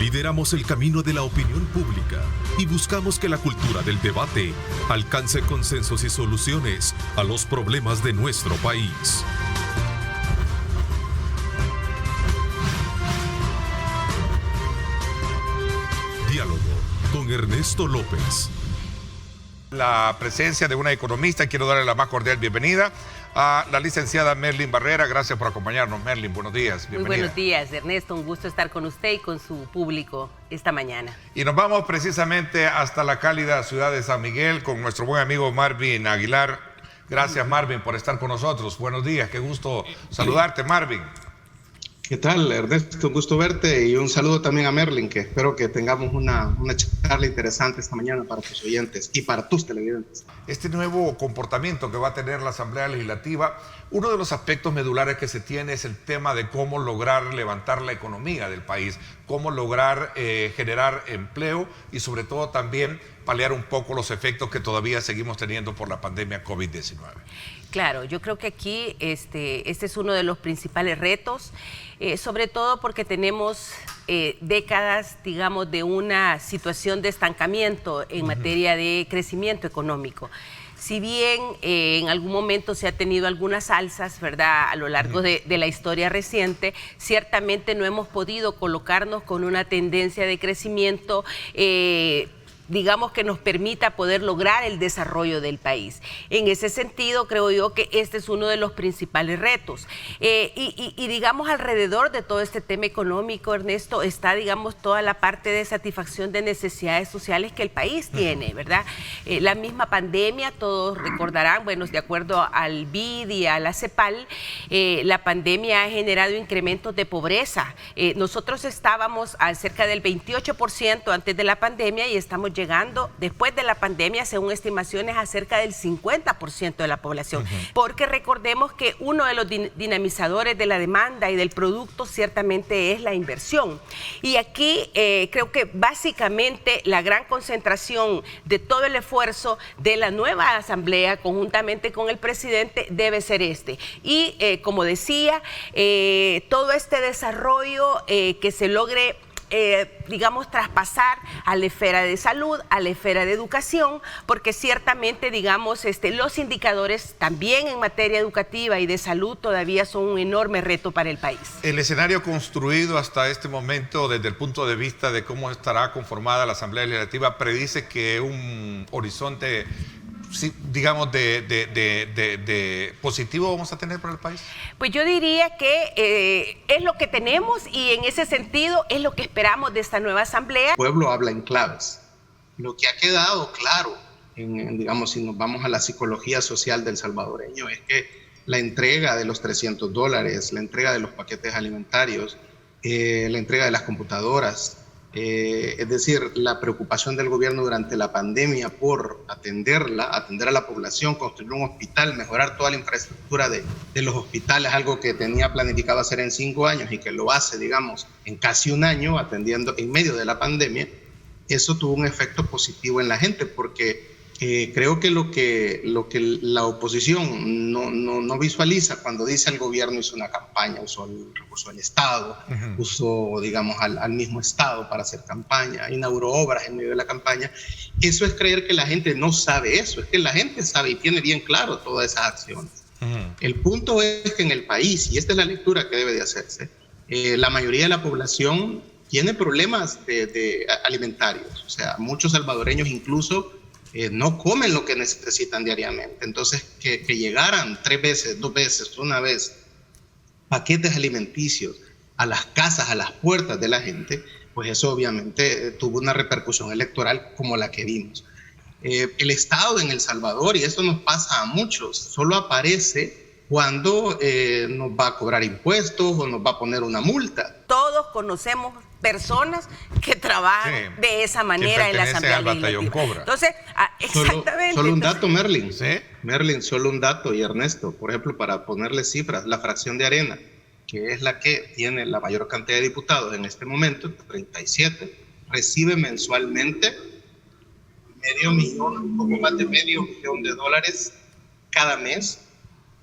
Lideramos el camino de la opinión pública y buscamos que la cultura del debate alcance consensos y soluciones a los problemas de nuestro país. Diálogo con Ernesto López. La presencia de una economista, quiero darle la más cordial bienvenida a la licenciada Merlin Barrera. Gracias por acompañarnos, Merlin. Buenos días, bienvenida. Muy buenos días, Ernesto. Un gusto estar con usted y con su público esta mañana. Y nos vamos precisamente hasta la cálida ciudad de San Miguel con nuestro buen amigo Marvin Aguilar. Gracias, Marvin, por estar con nosotros. Buenos días, qué gusto saludarte, Marvin. ¿Qué tal, Ernesto? Un gusto verte y un saludo también a Merlin, que espero que tengamos una charla interesante esta mañana para tus oyentes y para tus televidentes. Este nuevo comportamiento que va a tener la Asamblea Legislativa, uno de los aspectos medulares que se tiene es el tema de cómo lograr levantar la economía del país, cómo lograr generar empleo y sobre todo también paliar un poco los efectos que todavía seguimos teniendo por la pandemia COVID-19. Claro, yo creo que aquí este es uno de los principales retos, sobre todo porque tenemos décadas, digamos, de una situación de estancamiento en materia de crecimiento económico. Si bien en algún momento se ha tenido algunas alzas, ¿verdad?, a lo largo de la historia reciente, ciertamente no hemos podido colocarnos con una tendencia de crecimiento digamos que nos permita poder lograr el desarrollo del país. En ese sentido, creo yo que este es uno de los principales retos. Y digamos, alrededor de todo este tema económico, Ernesto, está, digamos, toda la parte de satisfacción de necesidades sociales que el país tiene, ¿verdad? La misma pandemia, todos recordarán, bueno, de acuerdo al BID y a la CEPAL, la pandemia ha generado incrementos de pobreza. Nosotros estábamos a cerca del 28% antes de la pandemia y estamos llegando después de la pandemia, según estimaciones, a cerca del 50% de la población. Porque recordemos que uno de los dinamizadores de la demanda y del producto ciertamente es la inversión. Y aquí creo que básicamente la gran concentración de todo el esfuerzo de la nueva Asamblea, conjuntamente con el presidente, debe ser este. Y como decía, todo este desarrollo que se logre digamos, traspasar a la esfera de salud, a la esfera de educación, porque ciertamente, digamos, los indicadores también en materia educativa y de salud todavía son un enorme reto para el país. El escenario construido hasta este momento, desde el punto de vista de cómo estará conformada la Asamblea Legislativa, predice que un horizonte, sí, digamos, de positivo vamos a tener para el país. Pues yo diría que es lo que tenemos y en ese sentido es lo que esperamos de esta nueva asamblea. El pueblo habla en claves. Lo que ha quedado claro, digamos, si nos vamos a la psicología social del salvadoreño, es que la entrega de los $300, la entrega de los paquetes alimentarios, la entrega de las computadoras, es decir, la preocupación del gobierno durante la pandemia por atender a la población, construir un hospital, mejorar toda la infraestructura de los hospitales, algo que tenía planificado hacer en 5 años y que lo hace, digamos, en casi un año, atendiendo en medio de la pandemia. Eso tuvo un efecto positivo en la gente, porque creo que lo que la oposición no visualiza cuando dice el gobierno hizo una campaña, usó el Estado, usó, digamos, al mismo Estado para hacer campaña, inauguró obras en medio de la campaña. Eso es creer que la gente no sabe eso, es que la gente sabe y tiene bien claro todas esas acciones. El punto es que en el país, y esta es la lectura que debe de hacerse, la mayoría de la población tiene problemas de alimentarios, o sea, muchos salvadoreños incluso no comen lo que necesitan diariamente. Entonces, que llegaran 3 veces, 2 veces, una vez, paquetes alimenticios a las casas, a las puertas de la gente, pues eso obviamente tuvo una repercusión electoral como la que vimos. El Estado en El Salvador, y esto nos pasa a muchos, solo aparece cuando nos va a cobrar impuestos o nos va a poner una multa. Todos conocemos personas que trabajan de esa manera en la Asamblea Legislativa. Entonces, exactamente. Solo un dato, Merlin. ¿Sí? Merlin, solo un dato, y Ernesto, por ejemplo, para ponerle cifras, la fracción de Arena, que es la que tiene la mayor cantidad de diputados en este momento, 37, recibe mensualmente un poco más de $500 millones cada mes,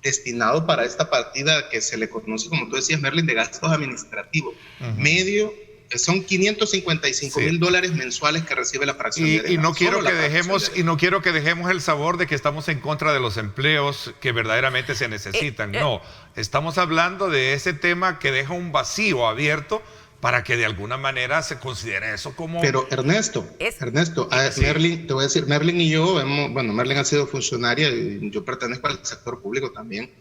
destinado para esta partida que se le conoce, como tú decías, Merlin, de gastos administrativos. $500 Son 555,000 dólares mensuales que recibe la fracción de edad. Y no quiero que dejemos el sabor de que estamos en contra de los empleos que verdaderamente se necesitan. No, estamos hablando de ese tema que deja un vacío abierto para que de alguna manera se considere eso como... Pero Ernesto, sí. Merlin, te voy a decir, Merlin y yo, Merlin ha sido funcionaria y yo pertenezco al sector público también.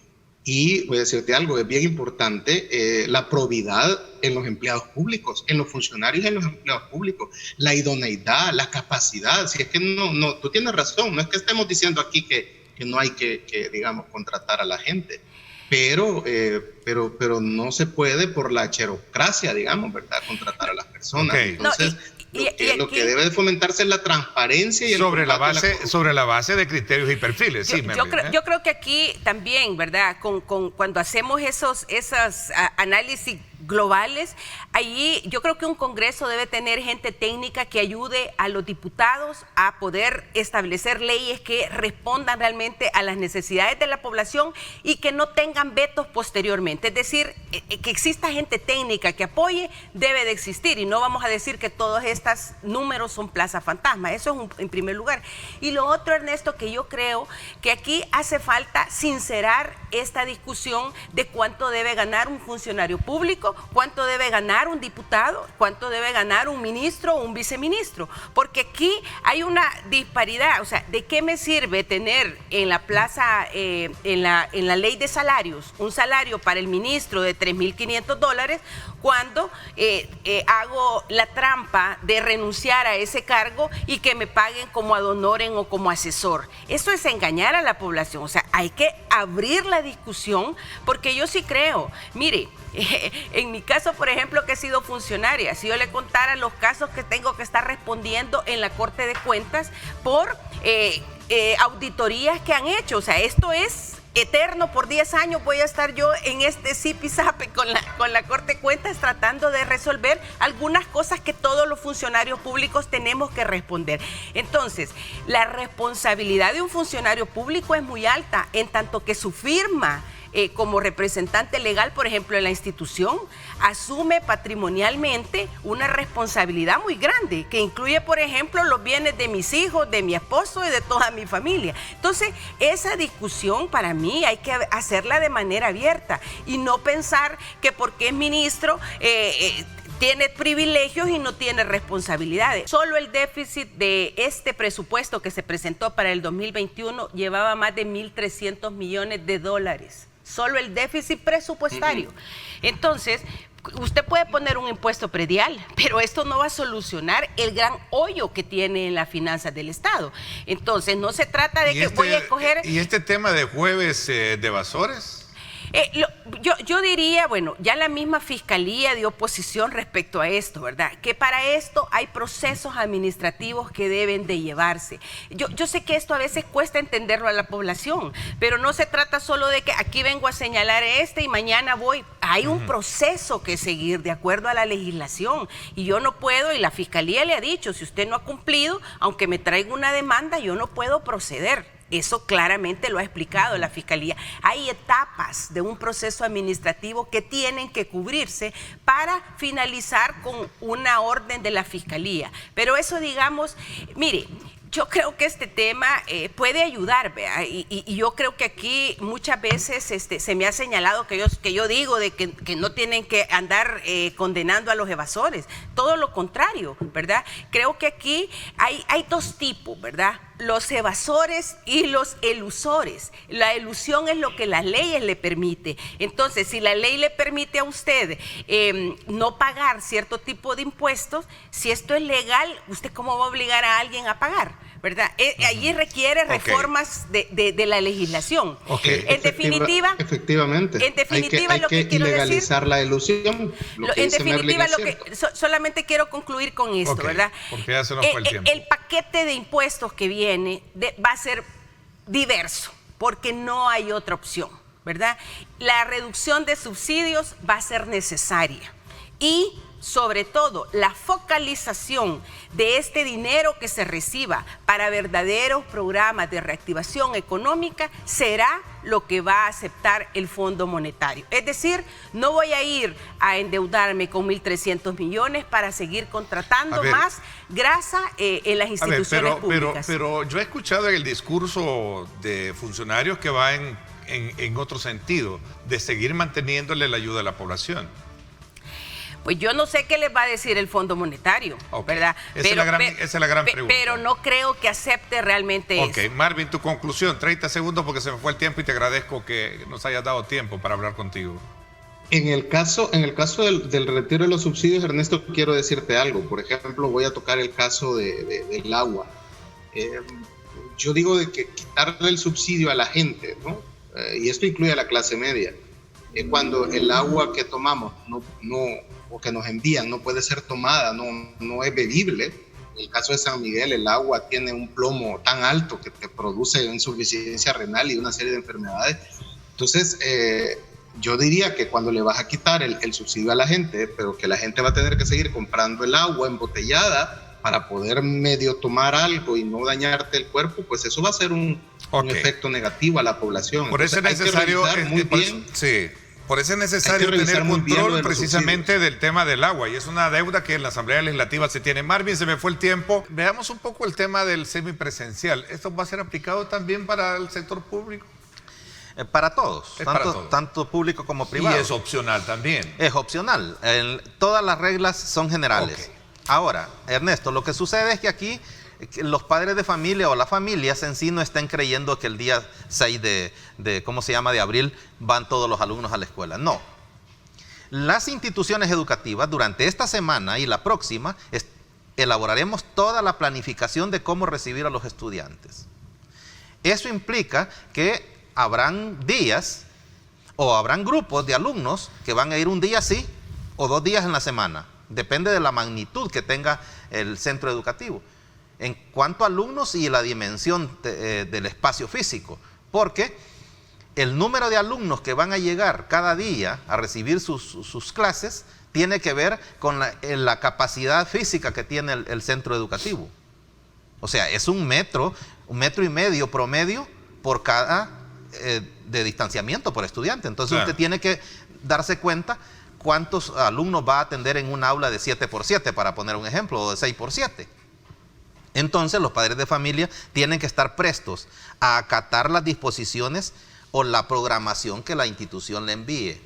Y voy a decirte algo, es bien importante la probidad en los empleados públicos, en los funcionarios y en los empleados públicos, la idoneidad, la capacidad. Si es que no, tú tienes razón, no es que estemos diciendo aquí que no hay que, digamos, contratar a la gente, pero no se puede por la cherocracia, digamos, ¿verdad?, contratar a las personas. Okay. Entonces, lo que debe de fomentarse es la transparencia y sobre la base de criterios y perfiles. Yo creo que aquí también, ¿verdad?, cuando hacemos esos análisis globales, allí yo creo que un Congreso debe tener gente técnica que ayude a los diputados a poder establecer leyes que respondan realmente a las necesidades de la población y que no tengan vetos posteriormente. Es decir, que exista gente técnica que apoye, debe de existir, y no vamos a decir que todos estos números son plaza fantasma. Eso es en primer lugar. Y lo otro, Ernesto, que yo creo que aquí hace falta sincerar esta discusión de cuánto debe ganar un funcionario público, cuánto debe ganar un diputado, cuánto debe ganar un ministro o un viceministro, porque aquí hay una disparidad. O sea, ¿de qué me sirve tener en la plaza, en la ley de salarios, un salario para el ministro de $3,500 cuando hago la trampa de renunciar a ese cargo y que me paguen como ad honorem o como asesor? Eso es engañar a la población. O sea, hay que abrir la discusión, porque yo sí creo, mire, en mi caso, por ejemplo, que he sido funcionaria, si yo le contara los casos que tengo que estar respondiendo en la Corte de Cuentas por auditorías que han hecho, o sea, esto es eterno. Por 10 años voy a estar yo en este zipizape con la Corte de Cuentas tratando de resolver algunas cosas que todos los funcionarios públicos tenemos que responder. Entonces, la responsabilidad de un funcionario público es muy alta, en tanto que su firma como representante legal, por ejemplo, en la institución, asume patrimonialmente una responsabilidad muy grande, que incluye, por ejemplo, los bienes de mis hijos, de mi esposo y de toda mi familia. Entonces, esa discusión para mí hay que hacerla de manera abierta y no pensar que porque es ministro tiene privilegios y no tiene responsabilidades. Solo el déficit de este presupuesto que se presentó para el 2021 llevaba más de $1,300 millones. Solo el déficit presupuestario. Entonces, usted puede poner un impuesto predial, pero esto no va a solucionar el gran hoyo que tiene en las finanzas del Estado. Entonces, no se trata de que voy a escoger... ¿Y este tema de jueves de evasores? Yo diría, bueno, ya la misma Fiscalía dio posición respecto a esto, ¿verdad? Que para esto hay procesos administrativos que deben de llevarse. Yo sé que esto a veces cuesta entenderlo a la población, pero no se trata solo de que aquí vengo a señalar y mañana voy. Hay un proceso que seguir de acuerdo a la legislación, y yo no puedo, y la Fiscalía le ha dicho, si usted no ha cumplido, aunque me traiga una demanda, yo no puedo proceder. Eso claramente lo ha explicado la Fiscalía. Hay etapas de un proceso administrativo que tienen que cubrirse para finalizar con una orden de la Fiscalía. Pero eso, digamos, mire, yo creo que este tema puede ayudar, ¿vea? Y yo creo que aquí muchas veces se me ha señalado que yo digo de que no tienen que andar condenando a los evasores. Todo lo contrario, ¿verdad? Creo que aquí hay dos tipos, ¿verdad? Los evasores y los elusores. La elusión es lo que las leyes le permite. Entonces, si la ley le permite a usted no pagar cierto tipo de impuestos, si esto es legal, ¿usted cómo va a obligar a alguien a pagar? ¿Verdad? Allí requiere reformas de la legislación. En definitiva, efectivamente, hay que ilegalizar la elusión. En definitiva, solamente quiero concluir con esto, ¿verdad? Porque ya se nos fue el tiempo. El paquete de impuestos que viene va a ser diverso, porque no hay otra opción, ¿verdad? La reducción de subsidios va a ser necesaria, y sobre todo, la focalización de este dinero que se reciba para verdaderos programas de reactivación económica será lo que va a aceptar el Fondo Monetario. Es decir, no voy a ir a endeudarme con 1.300 millones para seguir contratando más grasa en las instituciones públicas. Pero yo he escuchado en el discurso de funcionarios que va en otro sentido, de seguir manteniéndole la ayuda a la población. Pues yo no sé qué les va a decir el Fondo Monetario, ¿verdad? Esa es la gran pregunta. Pero no creo que acepte realmente eso. Ok, Marvin, tu conclusión, 30 segundos porque se me fue el tiempo y te agradezco que nos hayas dado tiempo para hablar contigo. En el caso del retiro de los subsidios, Ernesto, quiero decirte algo. Por ejemplo, voy a tocar el caso del agua. Yo digo de que quitarle el subsidio a la gente, ¿no? Y esto incluye a la clase media. Cuando el agua que tomamos o que nos envían no puede ser tomada, no es bebible. En el caso de San Miguel, el agua tiene un plomo tan alto que te produce insuficiencia renal y una serie de enfermedades. Entonces, yo diría que cuando le vas a quitar el subsidio a la gente, pero que la gente va a tener que seguir comprando el agua embotellada para poder medio tomar algo y no dañarte el cuerpo, pues eso va a ser un efecto negativo a la población. Por eso es necesario Por eso es necesario tener control precisamente del tema del agua, y es una deuda que en la Asamblea Legislativa se tiene. Marvin, se me fue el tiempo. Veamos un poco el tema del semipresencial. ¿Esto va a ser aplicado también para el sector público? Para todos, tanto público como privado. Y es opcional también. Es opcional. Todas las reglas son generales. Ahora, Ernesto, lo que sucede es que aquí los padres de familia o las familias en sí no estén creyendo que el día 6 de abril van todos los alumnos a la escuela. No. Las instituciones educativas durante esta semana y la próxima elaboraremos toda la planificación de cómo recibir a los estudiantes. Eso implica que habrán días o habrán grupos de alumnos que van a ir un día sí o 2 días en la semana. Depende de la magnitud que tenga el centro educativo. En cuanto a alumnos y la dimensión del espacio físico, porque el número de alumnos que van a llegar cada día a recibir sus clases tiene que ver con la capacidad física que tiene el centro educativo. O sea, es 1 metro y medio promedio por cada de distanciamiento por estudiante. Entonces usted tiene que darse cuenta cuántos alumnos va a atender en un aula de 7x7, para poner un ejemplo, o de 6x7. Entonces los padres de familia tienen que estar prestos a acatar las disposiciones o la programación que la institución le envíe.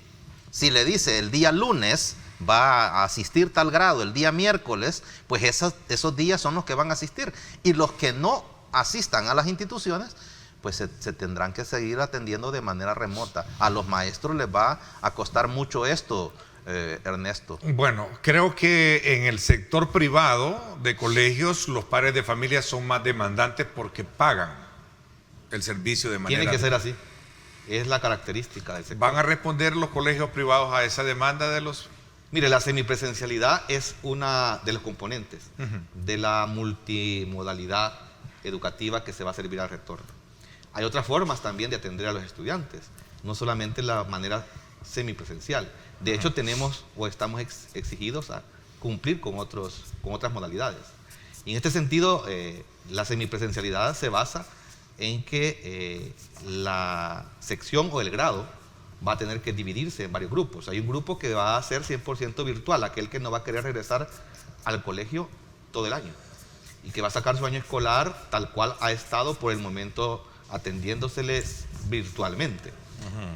Si le dice el día lunes va a asistir tal grado, el día miércoles, pues esos días son los que van a asistir. Y los que no asistan a las instituciones, pues se tendrán que seguir atendiendo de manera remota. A los maestros les va a costar mucho esto, Ernesto. Bueno, creo que en el sector privado de colegios los padres de familia son más demandantes porque pagan el servicio de manera... Tiene que ser así, es la característica del sector. ¿Van a responder los colegios privados a esa demanda de los...? Mire, la semipresencialidad es una de los componentes de la multimodalidad educativa que se va a servir al retorno. Hay otras formas también de atender a los estudiantes, no solamente la manera semipresencial. De hecho, tenemos o estamos exigidos a cumplir con otras modalidades. Y en este sentido, la semipresencialidad se basa en que la sección o el grado va a tener que dividirse en varios grupos. Hay un grupo que va a ser 100% virtual, aquel que no va a querer regresar al colegio todo el año y que va a sacar su año escolar tal cual ha estado por el momento atendiéndoseles virtualmente.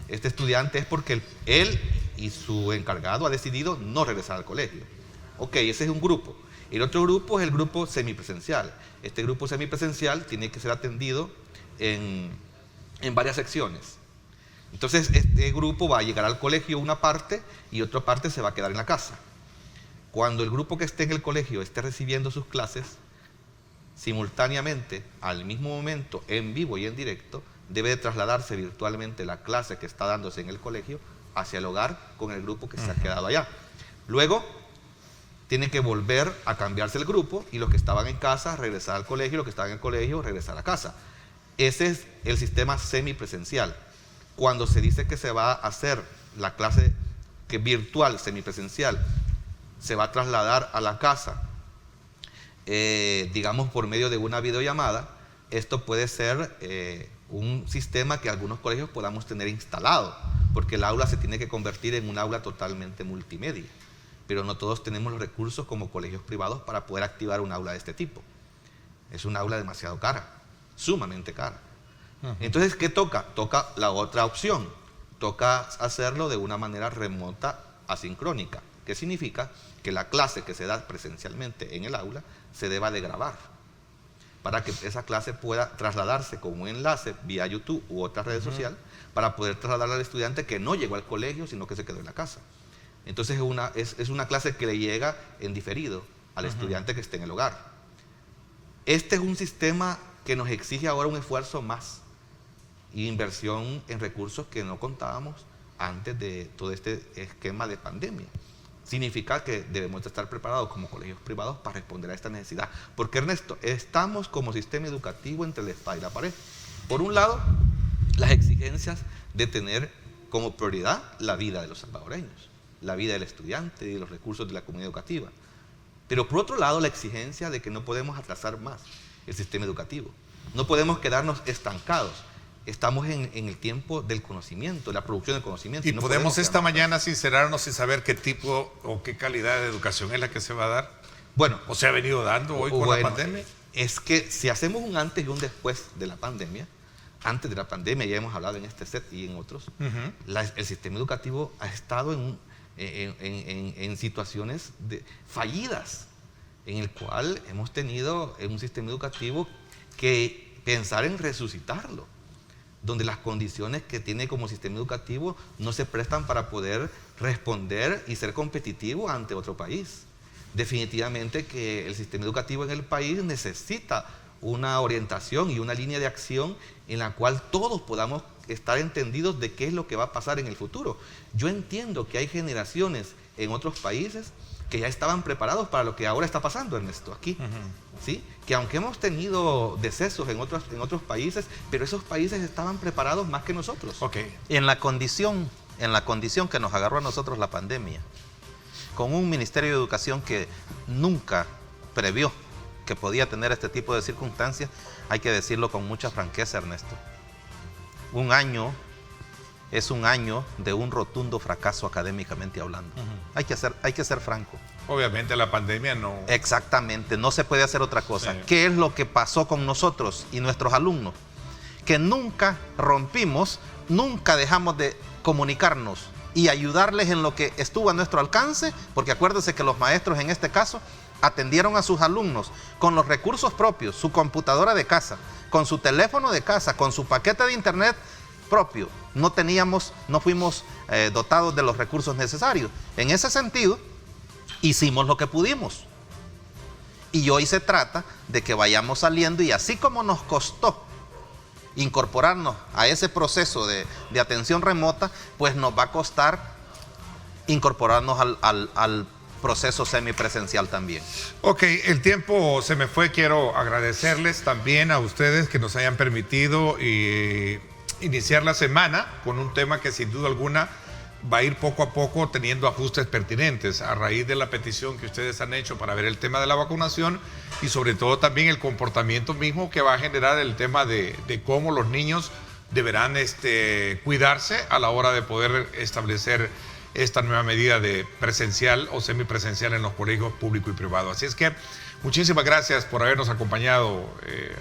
Este estudiante es porque él y su encargado ha decidido no regresar al colegio. Ok, ese es un grupo. El otro grupo es el grupo semipresencial. Este grupo semipresencial tiene que ser atendido en varias secciones. Entonces, este grupo va a llegar al colegio una parte y otra parte se va a quedar en la casa. Cuando el grupo que esté en el colegio esté recibiendo sus clases, simultáneamente, al mismo momento, en vivo y en directo, debe de trasladarse virtualmente la clase que está dándose en el colegio hacia el hogar con el grupo que se ha quedado allá. Luego, tienen que volver a cambiarse el grupo y los que estaban en casa regresar al colegio y los que estaban en el colegio regresar a casa. Ese es el sistema semipresencial. Cuando se dice que se va a hacer la clase virtual semipresencial se va a trasladar a la casa, digamos por medio de una videollamada, esto puede ser un sistema que algunos colegios podamos tener instalado, porque el aula se tiene que convertir en un aula totalmente multimedia, pero no todos tenemos los recursos como colegios privados para poder activar un aula de este tipo. Es un aula demasiado cara, sumamente cara. Entonces, ¿qué toca? Toca la otra opción, toca hacerlo de una manera remota asincrónica. ¿Qué significa? Que la clase que se da presencialmente en el aula se deba de grabar para que esa clase pueda trasladarse con un enlace vía YouTube u otra red social para poder trasladar al estudiante que no llegó al colegio, sino que se quedó en la casa. Entonces es una clase que le llega en diferido al estudiante que esté en el hogar. Este es un sistema que nos exige ahora un esfuerzo más y inversión en recursos que no contábamos antes de todo este esquema de pandemia. Significa que debemos estar preparados como colegios privados para responder a esta necesidad. Porque, Ernesto, estamos como sistema educativo entre la espada y la pared. Por un lado, las exigencias de tener como prioridad la vida de los salvadoreños, la vida del estudiante y los recursos de la comunidad educativa. Pero por otro lado, la exigencia de que no podemos atrasar más el sistema educativo. No podemos quedarnos estancados. Estamos en el tiempo del conocimiento, de la producción del conocimiento. Y no podemos esta mañana sincerarnos sin saber qué tipo o qué calidad de educación es la que se va a dar. Bueno, o se ha venido dando hoy con la pandemia. Es que si hacemos un antes y un después de la pandemia, antes de la pandemia, ya hemos hablado en este set y en otros, el sistema educativo ha estado en situaciones fallidas, en el cual hemos tenido un sistema educativo que pensar en resucitarlo, donde las condiciones que tiene como sistema educativo no se prestan para poder responder y ser competitivo ante otro país. Definitivamente que el sistema educativo en el país necesita una orientación y una línea de acción en la cual todos podamos estar entendidos de qué es lo que va a pasar en el futuro. Yo entiendo que hay generaciones en otros países que ya estaban preparados para lo que ahora está pasando, Ernesto, aquí. ¿Sí? Que aunque hemos tenido decesos en otros países, pero esos países estaban preparados más que nosotros. En la condición que nos agarró a nosotros la pandemia, con un Ministerio de Educación que nunca previó que podía tener este tipo de circunstancias, hay que decirlo con mucha franqueza, Ernesto. Un año es un año de un rotundo fracaso académicamente hablando. Hay que ser franco. Obviamente la pandemia no... Exactamente, no se puede hacer otra cosa. Sí. ¿Qué es lo que pasó con nosotros y nuestros alumnos? Que nunca rompimos, nunca dejamos de comunicarnos y ayudarles en lo que estuvo a nuestro alcance, porque acuérdense que los maestros en este caso atendieron a sus alumnos con los recursos propios, su computadora de casa, con su teléfono de casa, con su paquete de internet propio. No fuimos dotados de los recursos necesarios. En ese sentido, hicimos lo que pudimos. Y hoy se trata de que vayamos saliendo, y así como nos costó incorporarnos a ese proceso de atención remota, pues nos va a costar incorporarnos al proceso semipresencial también. Ok, el tiempo se me fue. Quiero agradecerles también a ustedes que nos hayan permitido iniciar la semana con un tema que sin duda alguna va a ir poco a poco teniendo ajustes pertinentes a raíz de la petición que ustedes han hecho para ver el tema de la vacunación y sobre todo también el comportamiento mismo que va a generar el tema de cómo los niños deberán cuidarse a la hora de poder establecer esta nueva medida de presencial o semipresencial en los colegios públicos y privados. Así es que muchísimas gracias por habernos acompañado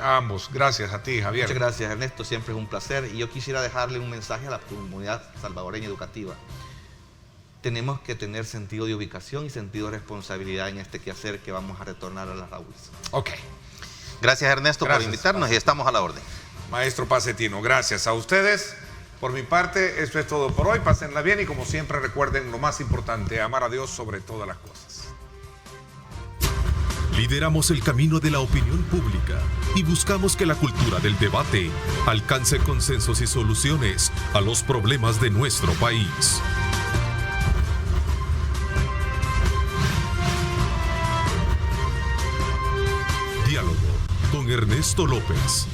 a ambos. Gracias a ti, Javier. Muchas gracias, Ernesto. Siempre es un placer. Y yo quisiera dejarle un mensaje a la comunidad salvadoreña educativa. Tenemos que tener sentido de ubicación y sentido de responsabilidad en este quehacer que vamos a retornar a las aulas. Ok. Gracias, Ernesto, por invitarnos y estamos a la orden. Maestro Pacetino, gracias a ustedes. Por mi parte, esto es todo por hoy. Pásenla bien y como siempre recuerden lo más importante, amar a Dios sobre todas las cosas. Lideramos el camino de la opinión pública y buscamos que la cultura del debate alcance consensos y soluciones a los problemas de nuestro país. Diálogo con Ernesto López.